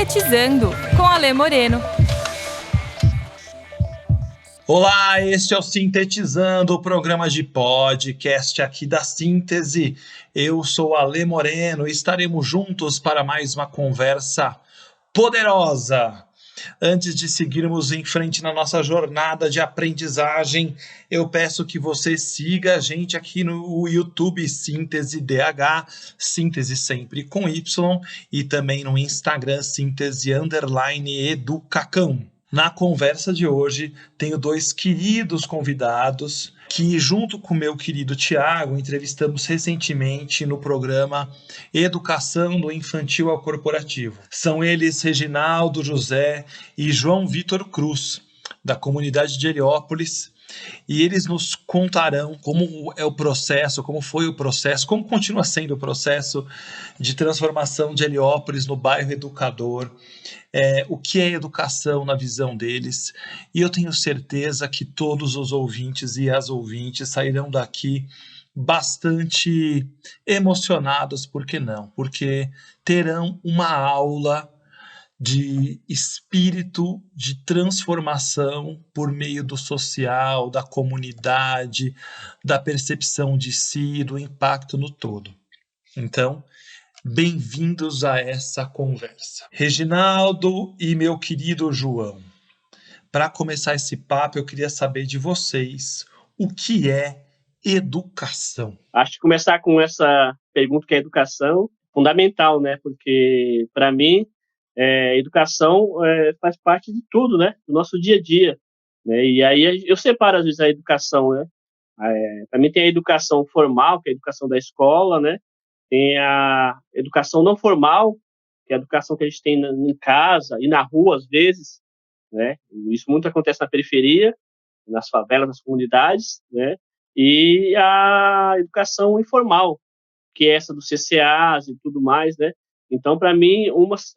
Sintetizando, com Alê Moreno. Olá, este é o Sintetizando, o programa de podcast aqui da Síntese. Eu sou Alê Moreno e estaremos juntos para mais uma conversa poderosa. Antes de seguirmos em frente na nossa jornada de aprendizagem, eu peço que você siga a gente aqui no YouTube Síntese DH, Síntese sempre com Y, e também no Instagram Síntese_Educacão. Na conversa de hoje, tenho dois queridos convidados que, junto com o meu querido Tiago, entrevistamos recentemente no programa Educação do Infantil ao Corporativo. São eles Reginaldo José e João Vitor Cruz, da comunidade de Heliópolis, e eles nos contarão como é o processo, como foi o processo, como continua sendo o processo de transformação de Heliópolis no bairro educador, o que é educação na visão deles, e eu tenho certeza que todos os ouvintes e as ouvintes sairão daqui bastante emocionados, por que não? Porque terão uma aula de espírito de transformação por meio do social, da comunidade, da percepção de si, do impacto no todo. Então, bem-vindos a essa conversa. Reginaldo e meu querido João, para começar esse papo, eu queria saber de vocês o que é educação. Acho que começar com essa pergunta que é educação, fundamental, né? Porque, para mim, educação faz parte de tudo, né? Do nosso dia a dia. Né? E aí eu separo, às vezes, a educação, né? Para mim tem a educação formal, que é a educação da escola, né? Tem a educação não formal, que é a educação que a gente tem em casa e na rua, às vezes, né? Isso muito acontece na periferia, nas favelas, nas comunidades, né? E a educação informal, que é essa dos CCAs e tudo mais, né? Então, para mim,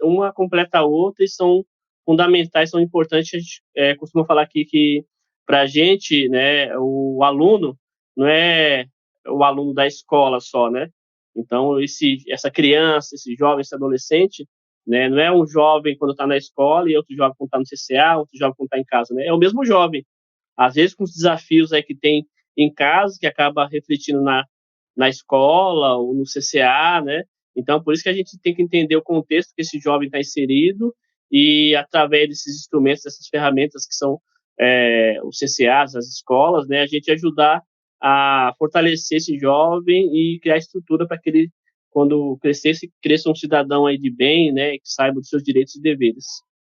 uma completa a outra e são fundamentais, são importantes. A gente costuma falar aqui que, para a gente, né, o aluno não é o aluno da escola só, né? Então, essa criança, esse jovem, esse adolescente, né, não é um jovem quando está na escola e outro jovem quando está no CCA, outro jovem quando está em casa, né? É o mesmo jovem. Às vezes, com os desafios aí que tem em casa, que acaba refletindo na escola ou no CCA, né? Então, por isso que a gente tem que entender o contexto que esse jovem está inserido e, através desses instrumentos, dessas ferramentas que são os CCAs, as escolas, né? A gente ajudar a fortalecer esse jovem e criar estrutura para que ele, quando cresça um cidadão aí de bem, né? Que saiba dos seus direitos e deveres.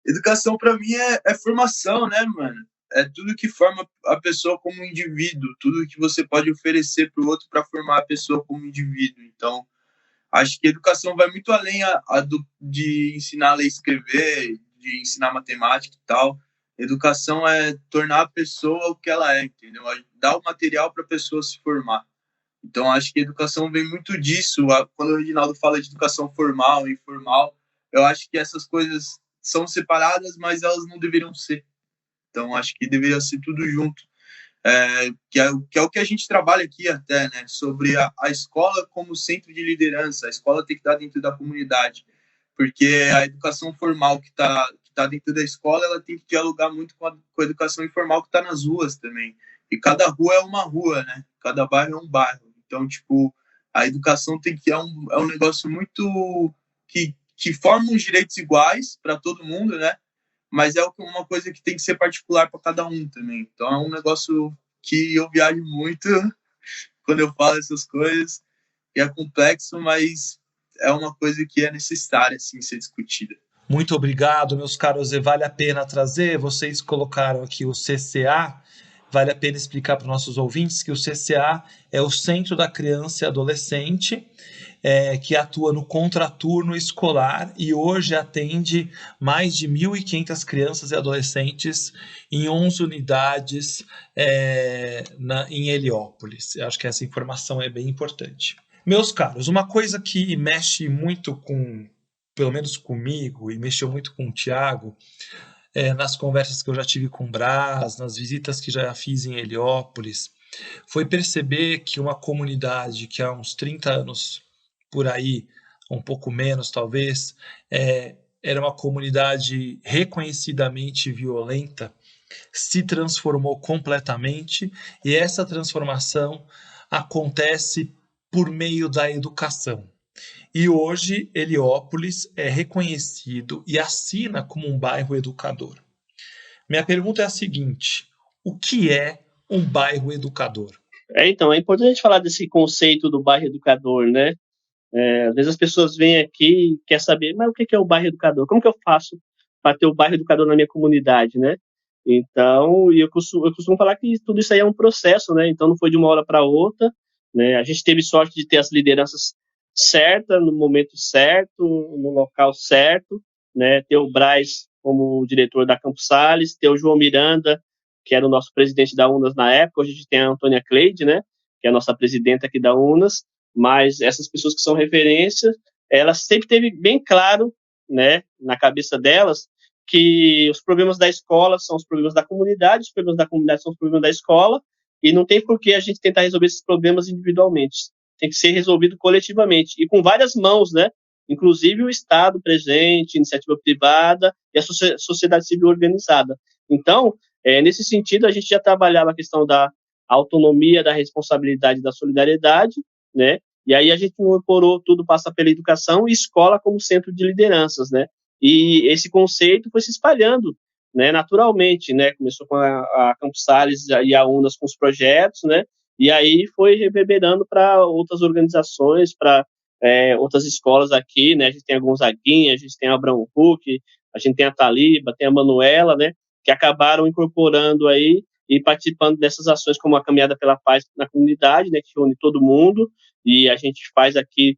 Educação, para mim, é formação, né, mano? É tudo que forma a pessoa como indivíduo, tudo que você pode oferecer para o outro para formar a pessoa como indivíduo. Então, acho que a educação vai muito além de ensinar a ler e escrever, de ensinar matemática e tal. Educação é tornar a pessoa o que ela é, entendeu? Dar o material para a pessoa se formar. Então, acho que a educação vem muito disso. Quando o Reginaldo fala de educação formal e informal, eu acho que essas coisas são separadas, mas elas não deveriam ser. Então, acho que deveria ser tudo junto, que é o que a gente trabalha aqui até, né? Sobre a escola como centro de liderança. A escola tem que estar dentro da comunidade, porque a educação formal que tá dentro da escola, ela tem que dialogar muito com a educação informal que está nas ruas também. E cada rua é uma rua, né? Cada bairro é um bairro. Então, tipo, a educação é um negócio muito que forma os direitos iguais para todo mundo, né? Mas é uma coisa que tem que ser particular para cada um também. Então é um negócio que eu viajo muito quando eu falo essas coisas, e é complexo, mas é uma coisa que é necessária, assim, ser discutida. Muito obrigado, meus caros, e vale a pena trazer, vocês colocaram aqui o CCA, vale a pena explicar para os nossos ouvintes que o CCA é o Centro da Criança e Adolescente, que atua no contraturno escolar e hoje atende mais de 1.500 crianças e adolescentes em 11 unidades em Heliópolis. Eu acho que essa informação é bem importante. Meus caros, uma coisa que mexe muito pelo menos comigo, e mexeu muito com o Tiago, nas conversas que eu já tive com o Brás, nas visitas que já fiz em Heliópolis, foi perceber que uma comunidade que há uns 30 anos por aí, um pouco menos talvez, era uma comunidade reconhecidamente violenta, se transformou completamente, e essa transformação acontece por meio da educação. E hoje Heliópolis é reconhecido e assina como um bairro educador. Minha pergunta é a seguinte: o que é um bairro educador? Então, é importante a gente falar desse conceito do bairro educador, né? Às vezes as pessoas vêm aqui e querem saber, mas o que é o bairro educador? Como que eu faço para ter o bairro educador na minha comunidade, né? Então, eu costumo falar que tudo isso aí é um processo, né? Então, não foi de uma hora para outra, né? A gente teve sorte de ter as lideranças certas, no momento certo, no local certo, né? Ter o Braz como diretor da Campos Sales, ter o João Miranda, que era o nosso presidente da UNAS na época, hoje a gente tem a Antônia Cleide, né? Que é a nossa presidenta aqui da UNAS, mas essas pessoas que são referências, elas sempre teve bem claro, né, na cabeça delas, que os problemas da escola são os problemas da comunidade, os problemas da comunidade são os problemas da escola, e não tem por que a gente tentar resolver esses problemas individualmente. Tem que ser resolvido coletivamente, e com várias mãos, né, inclusive o Estado presente, iniciativa privada e a sociedade civil organizada. Então, nesse sentido, a gente já trabalhava a questão da autonomia, da responsabilidade, da solidariedade, né? E aí a gente incorporou tudo, passa pela educação e escola como centro de lideranças, né? E esse conceito foi se espalhando, né, naturalmente, né? Começou com a Campos Sales e a UNAS com os projetos, né? E aí foi reverberando para outras organizações, para outras escolas aqui, né? A gente tem a Gonzaguinha, a gente tem a Abrão Huck, a gente tem a Taliba, tem a Manuela, né? Que acabaram incorporando aí e participando dessas ações como a Caminhada pela Paz na comunidade, né? Que une todo mundo, e a gente faz aqui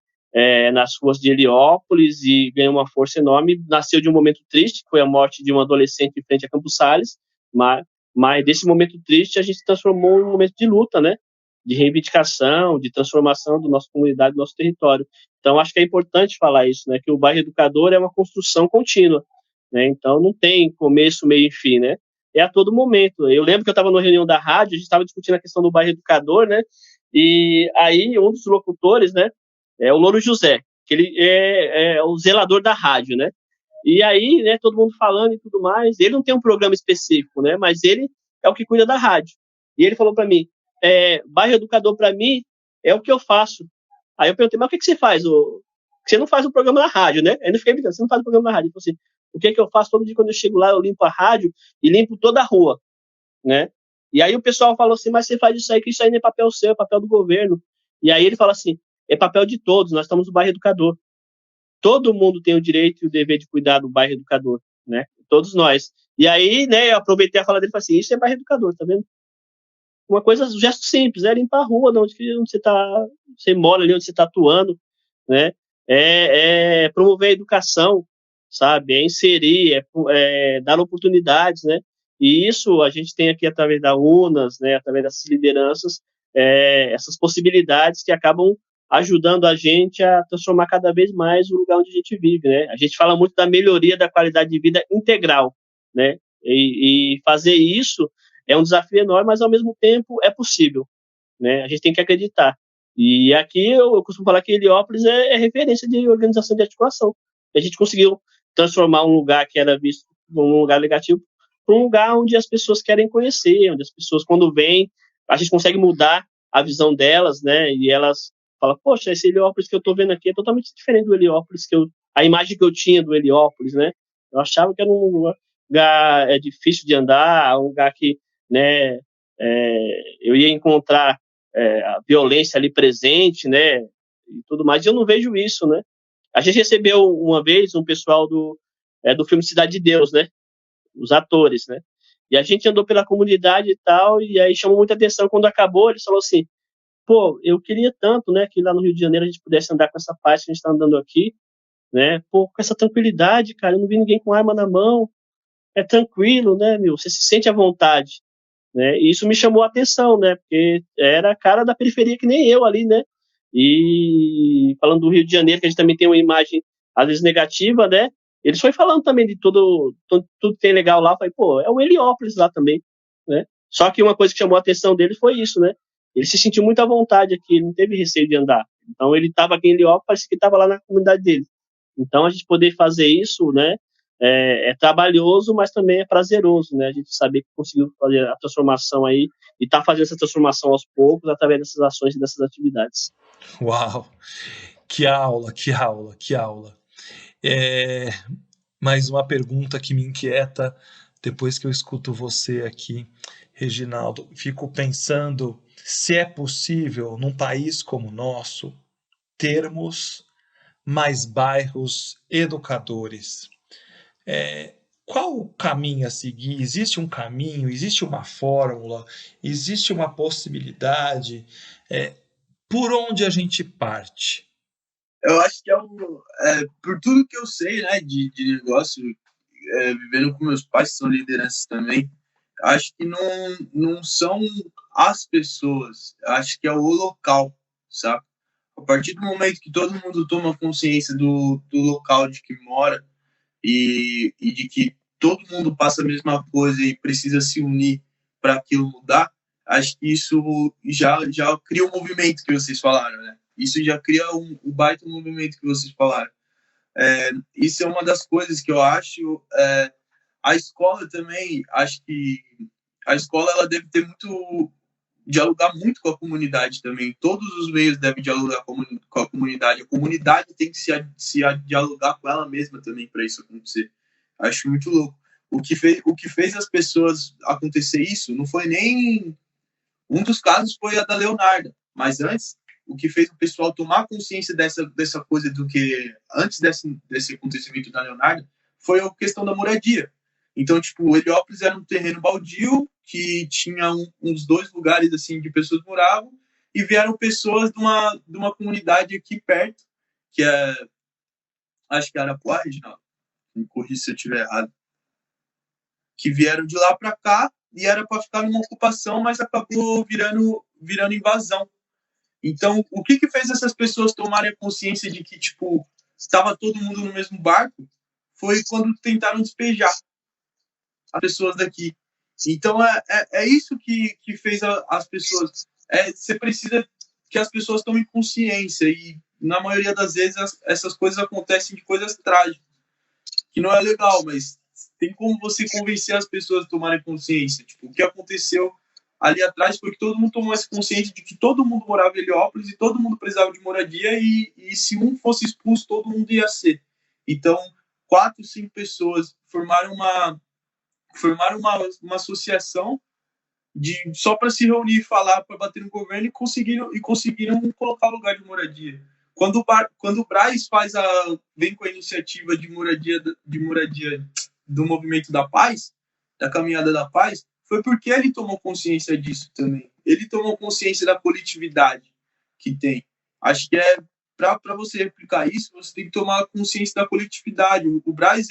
nas ruas de Heliópolis e ganhou uma força enorme. Nasceu de um momento triste, que foi a morte de um adolescente em frente a Campos Sales, mas desse momento triste a gente se transformou em um momento de luta, né? De reivindicação, de transformação da nossa comunidade, do nosso território. Então, acho que é importante falar isso, né? Que o bairro educador é uma construção contínua, né? Então, não tem começo, meio e fim, né? É a todo momento. Eu lembro que eu estava numa reunião da rádio, a gente estava discutindo a questão do bairro educador, né? E aí um dos locutores, né, é o Louro José, que ele é o zelador da rádio, né? E aí, né, todo mundo falando e tudo mais. Ele não tem um programa específico, né? Mas ele é o que cuida da rádio. E ele falou para mim, bairro educador para mim é o que eu faço. Aí eu perguntei, mas o que você faz? Você não faz o programa na rádio, né? Aí eu fiquei brincando, você não faz o programa na rádio. Ele falou assim, o que eu faço todo dia quando eu chego lá, eu limpo a rádio e limpo toda a rua, né? E aí o pessoal falou assim, mas você faz isso aí, que isso aí não é papel seu, é papel do governo. E aí ele fala assim, é papel de todos, nós estamos no bairro educador. Todo mundo tem o direito e o dever de cuidar do bairro educador, né? Todos nós. E aí, né, eu aproveitei a fala dele e falei assim, isso é bairro educador, tá vendo? Uma coisa, um gesto simples, é limpar a rua, onde você mora ali, onde você está atuando, né? Promover a educação, sabe? É inserir, dar oportunidades, né? E isso a gente tem aqui através da UNAS, né? Através dessas lideranças, essas possibilidades que acabam ajudando a gente a transformar cada vez mais o lugar onde a gente vive, né? A gente fala muito da melhoria da qualidade de vida integral, né? E fazer isso é um desafio enorme, mas ao mesmo tempo é possível, né? A gente tem que acreditar. E aqui eu costumo falar que Heliópolis é referência de organização de articulação. A gente conseguiu transformar um lugar que era visto como um lugar negativo para um lugar onde as pessoas querem conhecer, onde as pessoas, quando vêm, a gente consegue mudar a visão delas, né? E elas falam, poxa, esse Heliópolis que eu estou vendo aqui é totalmente diferente do Heliópolis a imagem que eu tinha do Heliópolis, né? Eu achava que era um lugar difícil de andar, um lugar que, né, eu ia encontrar a violência ali presente, né, e tudo mais, e eu não vejo isso, né. A gente recebeu uma vez um pessoal do filme Cidade de Deus, né, os atores, né, e a gente andou pela comunidade e tal, e aí chamou muita atenção, quando acabou, eles falaram assim, pô, eu queria tanto, né, que lá no Rio de Janeiro a gente pudesse andar com essa paz que a gente está andando aqui, né, pô, com essa tranquilidade, cara, eu não vi ninguém com arma na mão, é tranquilo, né, meu, você se sente à vontade, né? E isso me chamou a atenção, né? Porque era a cara da periferia que nem eu ali, né? E falando do Rio de Janeiro, que a gente também tem uma imagem às vezes negativa, né? Eles foi falando também de tudo que tem legal lá. Eu falei, pô, é o Heliópolis lá também, né? Só que uma coisa que chamou a atenção deles foi isso, né? Ele se sentiu muito à vontade aqui, ele não teve receio de andar. Então ele estava aqui em Heliópolis, parece que estava lá na comunidade dele. Então, a gente poder fazer isso, né, é trabalhoso, mas também é prazeroso, né? A gente saber que conseguiu fazer a transformação aí e tá fazendo essa transformação aos poucos através dessas ações e dessas atividades. Uau! Que aula, que aula, que aula. Mais uma pergunta que me inquieta depois que eu escuto você aqui, Reginaldo. Fico pensando se é possível, num país como o nosso, termos mais bairros educadores. Qual o caminho a seguir? Existe um caminho? Existe uma fórmula? Existe uma possibilidade? Por onde a gente parte? Eu acho que por tudo que eu sei, né, de negócio, vivendo com meus pais, que são lideranças também, acho que não são as pessoas, acho que é o local, sabe? A partir do momento que todo mundo toma consciência do local de que mora e de que todo mundo passa a mesma coisa e precisa se unir para aquilo mudar, acho que isso já cria um movimento que vocês falaram, né? Isso já cria um baita movimento que vocês falaram. Isso é uma das coisas que eu acho. A escola também, acho que a escola ela deve ter dialogar muito com a comunidade também. Todos os meios devem dialogar com a comunidade. A comunidade tem que se dialogar com ela mesma também para isso acontecer. Acho muito louco. O que fez as pessoas acontecer isso não foi nem... Um dos casos foi a da Leonardo, mas antes, o que fez o pessoal tomar consciência dessa coisa do que... Antes desse acontecimento da Leonardo, foi a questão da moradia. Então, tipo, o Heliópolis era um terreno baldio que tinha uns 2 lugares assim de pessoas moravam e vieram pessoas de uma comunidade aqui perto, que acho que era Arapuá, Reginaldo, me corrija se eu estiver errado, que vieram de lá para cá e era para ficar numa ocupação, mas acabou virando invasão. Então, o que fez essas pessoas tomarem a consciência de que, tipo, estava todo mundo no mesmo barco foi quando tentaram despejar as pessoas daqui. Então, é isso que fez as pessoas. Você precisa que as pessoas tomem consciência e, na maioria das vezes, essas coisas acontecem de coisas trágicas, que não é legal, mas tem como você convencer as pessoas a tomarem consciência. Tipo, o que aconteceu ali atrás foi que todo mundo tomou essa consciência de que todo mundo morava em Heliópolis e todo mundo precisava de moradia e se um fosse expulso, todo mundo ia ser. Então, 4, 5 pessoas formaram uma associação só para se reunir e falar, para bater no governo e conseguiram colocar o lugar de moradia. Quando o Braz vem com a iniciativa de moradia do Movimento da Paz, da Caminhada da Paz, foi porque ele tomou consciência disso também. Ele tomou consciência da coletividade que tem. Acho que para você replicar isso, você tem que tomar consciência da coletividade. O Braz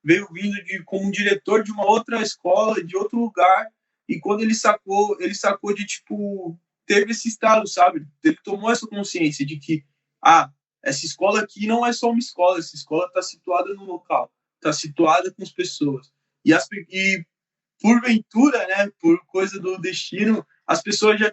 veio vindo como diretor de uma outra escola, de outro lugar, e quando ele sacou de, tipo, teve esse estado, sabe? Ele tomou essa consciência de que, essa escola aqui não é só uma escola, essa escola está situada no local, está situada com as pessoas. E porventura, né, por coisa do destino, as pessoas já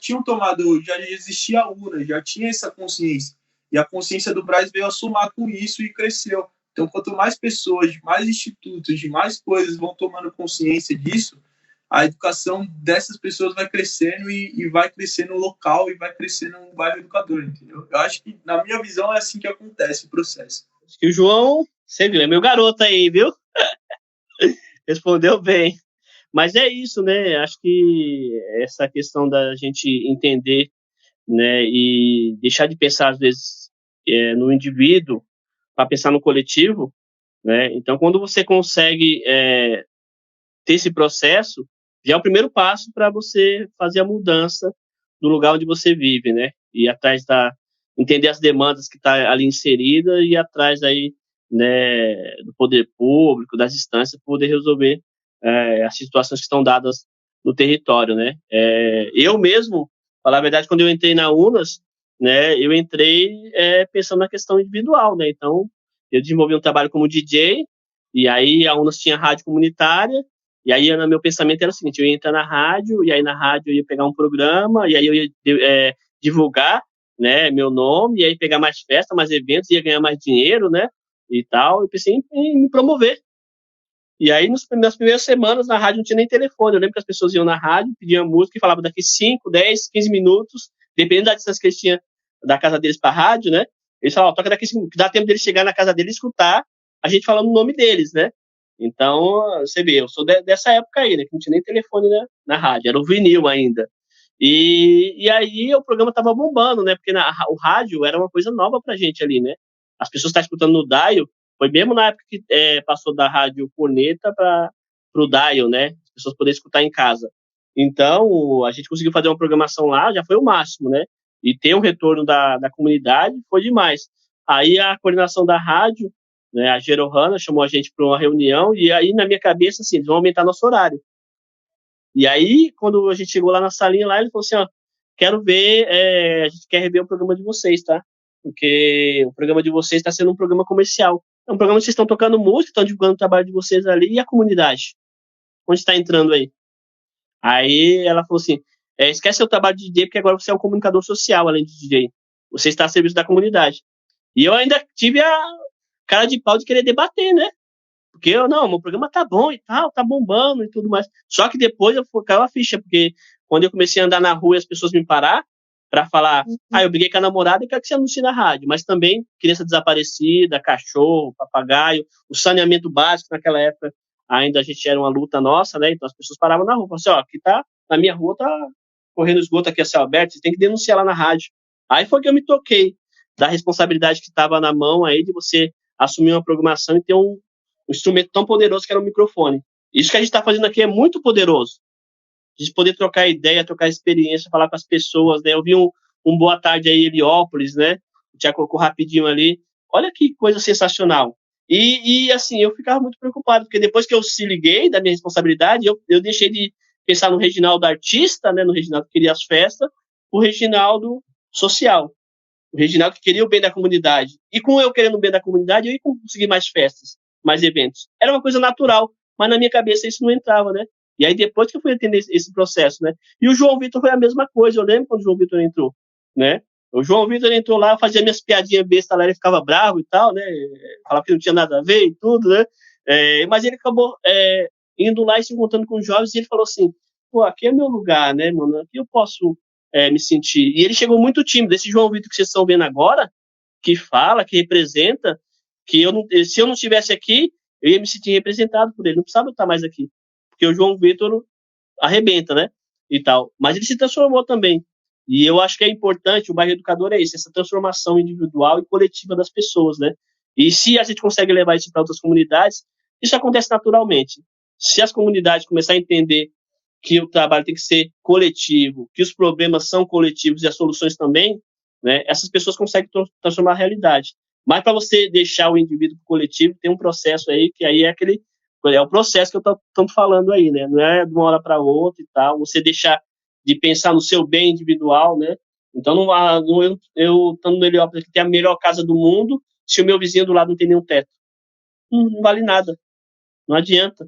existia a UNA, já tinha essa consciência. E a consciência do Braz veio a somar com isso e cresceu. Então, quanto mais pessoas, de mais institutos, de mais coisas vão tomando consciência disso, a educação dessas pessoas vai crescendo e vai crescendo no local e vai crescendo no bairro educador, entendeu? Eu acho que, na minha visão, é assim que acontece o processo. Acho que o João, você viu, é meu garoto aí, viu? Respondeu bem. Mas é isso, né? Acho que essa questão da gente entender, né, e deixar de pensar, às vezes, no indivíduo para pensar no coletivo, né? Então, quando você consegue ter esse processo, já é o primeiro passo para você fazer a mudança do lugar onde você vive, né? E atrás entender as demandas que está ali inserida e atrás aí, né, do poder público, das instâncias, para poder resolver as situações que estão dadas no território, né? Eu mesmo, falar a verdade, quando eu entrei na UNAS, né, eu entrei pensando na questão individual, né? Então, eu desenvolvi um trabalho como DJ, e aí a UNAS tinha rádio comunitária, e aí meu pensamento era o seguinte, eu ia entrar na rádio, e aí na rádio eu ia pegar um programa, e aí eu ia divulgar, né, meu nome, e aí pegar mais festa, mais eventos, ia ganhar mais dinheiro, né? e tal, eu pensei em me promover. E aí, nas primeiras semanas, na rádio não tinha nem telefone. Eu lembro que as pessoas iam na rádio, pediam música e falavam daqui 5, 10, 15 minutos, dependendo da distância que eles tinham da casa deles para a rádio, né? Eles falavam, toca daqui 5 minutos, que dá tempo deles chegar na casa deles e escutar a gente falando o nome deles, né? Então, você vê, eu sou dessa época aí, né? Que não tinha nem telefone, né, na rádio, era o vinil ainda. E aí o programa tava bombando, né? Porque o rádio era uma coisa nova pra gente ali, né? As pessoas estavam escutando no dial, foi mesmo na época que passou da rádio corneta para o dial, né? As pessoas poderem escutar em casa. Então, a gente conseguiu fazer uma programação lá, já foi o máximo, né? E ter um retorno da comunidade foi demais. Aí a coordenação da rádio, né, a Gerohana chamou a gente para uma reunião, e aí na minha cabeça, assim, eles vão aumentar nosso horário. E aí, quando a gente chegou lá na salinha, lá, ele falou assim, ó, quero ver, a gente quer rever o programa de vocês, tá? Porque o programa de vocês está sendo um programa comercial. É um programa que vocês estão tocando música, estão divulgando o trabalho de vocês ali, e a comunidade? Onde está entrando aí? Aí ela falou assim, esquece o trabalho de DJ, porque agora você é um comunicador social, além de DJ. Você está a serviço da comunidade. E eu ainda tive a cara de pau de querer debater, né? Porque meu programa tá bom e tal, tá bombando e tudo mais. Só que depois caiu a ficha, porque quando eu comecei a andar na rua e as pessoas me parar para falar, eu briguei com a namorada e quero que você anuncie na rádio, mas também criança desaparecida, cachorro, papagaio, o saneamento básico naquela época ainda a gente era uma luta nossa, né? Então as pessoas paravam na rua, falavam assim, aqui tá, na minha rua tá correndo esgoto aqui a céu aberto, você tem que denunciar lá na rádio. Aí foi que eu me toquei da responsabilidade que estava na mão aí de você assumir uma programação e ter um instrumento tão poderoso que era o microfone. Isso que a gente está fazendo aqui é muito poderoso. A gente poder trocar ideia, trocar experiência, falar com as pessoas, né? Eu vi um boa tarde aí, Heliópolis, né? O Tiago colocou rapidinho ali. Olha que coisa sensacional. E assim, eu ficava muito preocupado, porque depois que eu se liguei da minha responsabilidade, eu deixei de pensar no Reginaldo artista, né? No Reginaldo que queria as festas, o Reginaldo social. O Reginaldo que queria o bem da comunidade. E com eu querendo o bem da comunidade, eu ia conseguir mais festas, mais eventos. Era uma coisa natural, mas na minha cabeça isso não entrava, né? E aí depois que eu fui entender esse processo, né? E o João Vitor foi a mesma coisa, eu lembro quando o João Vitor entrou, né? O João Vitor entrou lá, fazia minhas piadinhas bestas lá, ele ficava bravo e tal, né? Falava que não tinha nada a ver e tudo, né? Mas ele acabou indo lá e se encontrando com os jovens e ele falou assim, pô, aqui é meu lugar, né, mano? Aqui eu posso me sentir. E ele chegou muito tímido. Esse João Vitor que vocês estão vendo agora, que fala, que representa, que se eu não estivesse aqui, eu ia me sentir representado por ele. Não precisava estar mais aqui. Porque o João Vitor arrebenta, né? E tal. Mas ele se transformou também. E eu acho que é importante, o bairro educador é isso, essa transformação individual e coletiva das pessoas, né? E se a gente consegue levar isso para outras comunidades, isso acontece naturalmente. Se as comunidades começarem a entender que o trabalho tem que ser coletivo, que os problemas são coletivos e as soluções também, né? Essas pessoas conseguem transformar a realidade. Mas para você deixar o indivíduo coletivo, tem um processo aí que aí é o processo que eu estou falando aí, né? Não é de uma hora para outra e tal. Você deixar de pensar no seu bem individual, né? Então, eu estando no Heliópolis, que tem a melhor casa do mundo, se o meu vizinho do lado não tem nenhum teto, não vale nada, não adianta,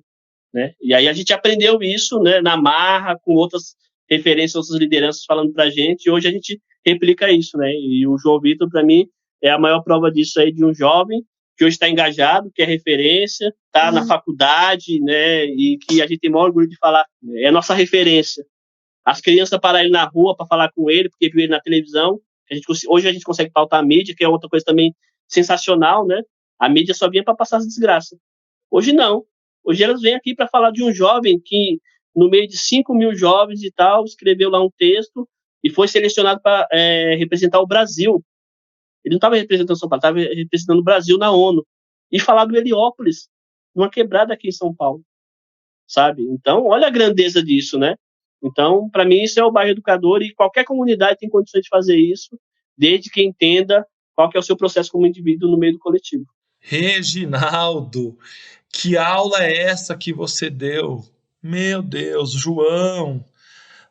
né? E aí a gente aprendeu isso, né? Na marra, com outras referências, outras lideranças falando para a gente, e hoje a gente replica isso, né? E o João Vitor, para mim, é a maior prova disso aí, de um jovem que hoje está engajado, que é referência, está na faculdade, né? E que a gente tem o maior orgulho de falar, é a nossa referência. As crianças param ele na rua para falar com ele, porque viu ele na televisão. Hoje a gente consegue pautar a mídia, que é outra coisa também sensacional, né? A mídia só vinha para passar as desgraças. Hoje não. Hoje elas vêm aqui para falar de um jovem que, no meio de 5 mil jovens e tal, escreveu lá um texto e foi selecionado para representar o Brasil. Ele não estava representando São Paulo, estava representando o Brasil na ONU. E falar do Heliópolis, numa quebrada aqui em São Paulo, sabe? Então, olha a grandeza disso, né? Então, para mim, isso é o bairro educador e qualquer comunidade tem condições de fazer isso, desde que entenda qual que é o seu processo como indivíduo no meio do coletivo. Reginaldo, que aula é essa que você deu? Meu Deus, João,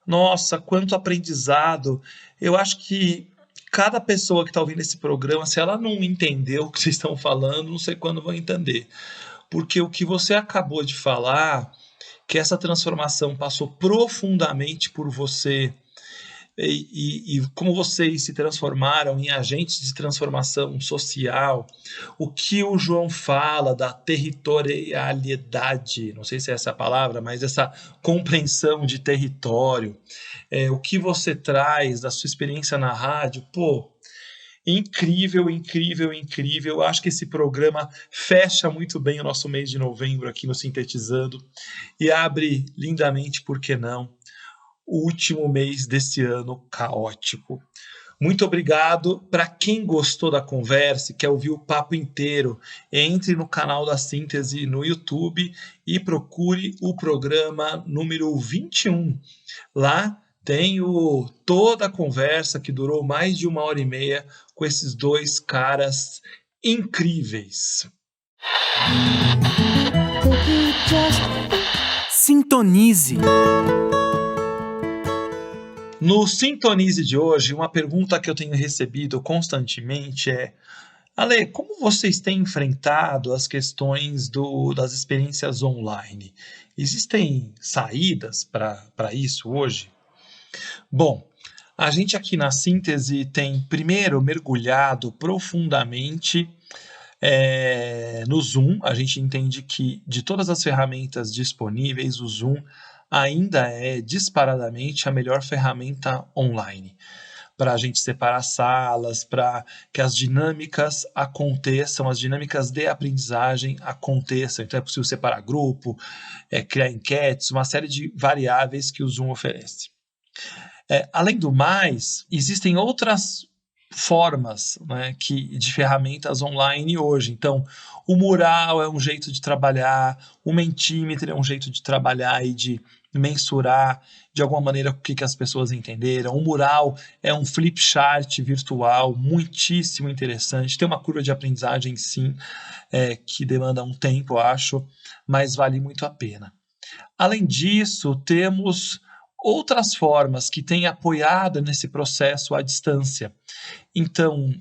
nossa, quanto aprendizado. Eu acho que cada pessoa que está ouvindo esse programa, se ela não entendeu o que vocês estão falando, não sei quando vão entender. Porque o que você acabou de falar, que essa transformação passou profundamente por você, e como vocês se transformaram em agentes de transformação social, o que o João fala da territorialidade, não sei se é essa a palavra, mas essa compreensão de território, o que você traz da sua experiência na rádio, pô, incrível, incrível, incrível. Acho que esse programa fecha muito bem o nosso mês de novembro aqui no Sintetizando e abre lindamente, por que não, o último mês desse ano caótico. Muito obrigado. Para quem gostou da conversa e quer ouvir o papo inteiro, entre no canal da Síntese no YouTube e procure o programa número 21. Lá tem toda a conversa que durou mais de 1h30 com esses dois caras incríveis. Sintonize. No Sintonize de hoje, uma pergunta que eu tenho recebido constantemente é: Ale, como vocês têm enfrentado as questões das experiências online? Existem saídas para isso hoje? Bom, a gente aqui na Síntese tem primeiro mergulhado profundamente no Zoom. A gente entende que de todas as ferramentas disponíveis, o Zoom ainda é disparadamente a melhor ferramenta online para a gente separar salas, para que as dinâmicas aconteçam, as dinâmicas de aprendizagem aconteçam. Então é possível separar grupo, criar enquetes, uma série de variáveis que o Zoom oferece. Além do mais, existem outras formas, né, de ferramentas online hoje. Então, o Mural é um jeito de trabalhar, o Mentimeter é um jeito de trabalhar e de mensurar de alguma maneira o que as pessoas entenderam. O Mural é um flip chart virtual muitíssimo interessante. Tem uma curva de aprendizagem, sim, que demanda um tempo, eu acho, mas vale muito a pena. Além disso, temos outras formas que têm apoiado nesse processo à distância. Então,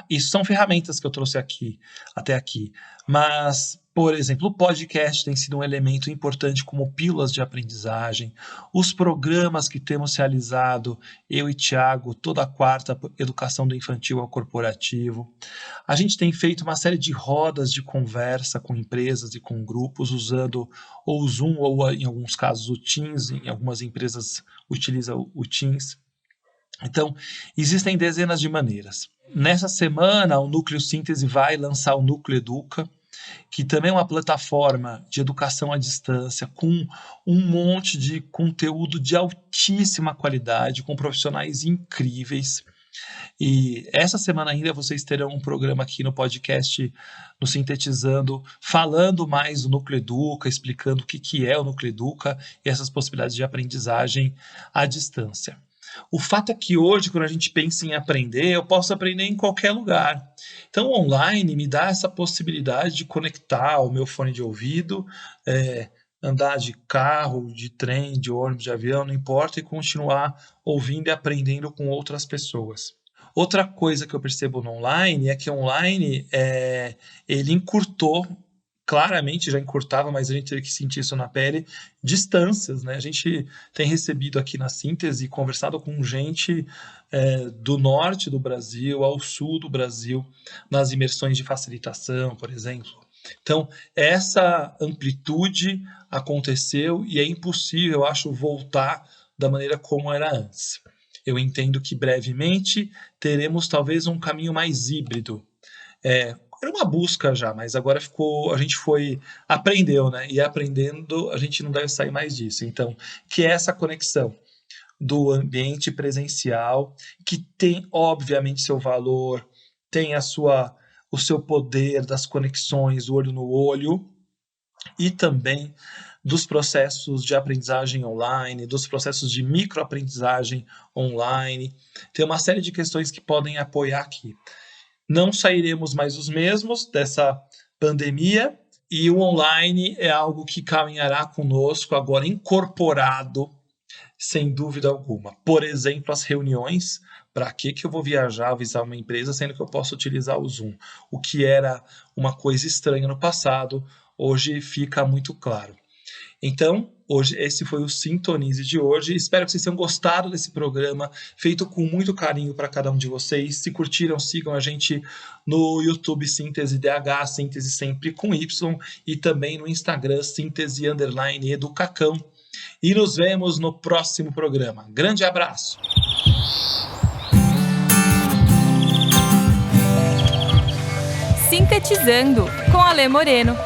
isso são ferramentas que eu trouxe até aqui, mas, por exemplo, o podcast tem sido um elemento importante como pílulas de aprendizagem, os programas que temos realizado, eu e Thiago, toda quarta, educação do infantil ao corporativo. A gente tem feito uma série de rodas de conversa com empresas e com grupos, usando ou o Zoom ou, em alguns casos, o Teams. Em algumas empresas utiliza o Teams. Então, existem dezenas de maneiras. Nessa semana, o Núcleo Síntese vai lançar o Núcleo Educa, que também é uma plataforma de educação à distância, com um monte de conteúdo de altíssima qualidade, com profissionais incríveis. E essa semana ainda vocês terão um programa aqui no podcast, no Sintetizando, falando mais do Núcleo Educa, explicando o que é o Núcleo Educa e essas possibilidades de aprendizagem à distância. O fato é que hoje, quando a gente pensa em aprender, eu posso aprender em qualquer lugar. Então, o online me dá essa possibilidade de conectar o meu fone de ouvido, andar de carro, de trem, de ônibus, de avião, não importa, e continuar ouvindo e aprendendo com outras pessoas. Outra coisa que eu percebo no online é que o online ele encurtou, claramente já encurtava, mas a gente teve que sentir isso na pele, distâncias, né? A gente tem recebido aqui na Síntese, conversado com gente do norte do Brasil ao sul do Brasil, nas imersões de facilitação, por exemplo. Então, essa amplitude aconteceu e é impossível, eu acho, voltar da maneira como era antes. Eu entendo que brevemente teremos talvez um caminho mais híbrido. Era uma busca já, mas agora a gente aprendeu, né? E aprendendo, a gente não deve sair mais disso. Então, que é essa conexão do ambiente presencial, que tem, obviamente, seu valor, tem o seu poder das conexões, olho no olho, e também dos processos de aprendizagem online, dos processos de microaprendizagem online. Tem uma série de questões que podem apoiar aqui. Não sairemos mais os mesmos dessa pandemia e o online é algo que caminhará conosco agora incorporado, sem dúvida alguma. Por exemplo, as reuniões. Para que eu vou viajar, visitar uma empresa, sendo que eu posso utilizar o Zoom? O que era uma coisa estranha no passado, hoje fica muito claro. Então, Hoje, esse foi o Sintonize de hoje. Espero que vocês tenham gostado desse programa, feito com muito carinho para cada um de vocês. Se curtiram, sigam a gente no YouTube Síntese DH, Síntese sempre com Y, e também no Instagram Síntese_Educacão. E nos vemos no próximo programa. Grande abraço! Sintetizando com Alê Moreno.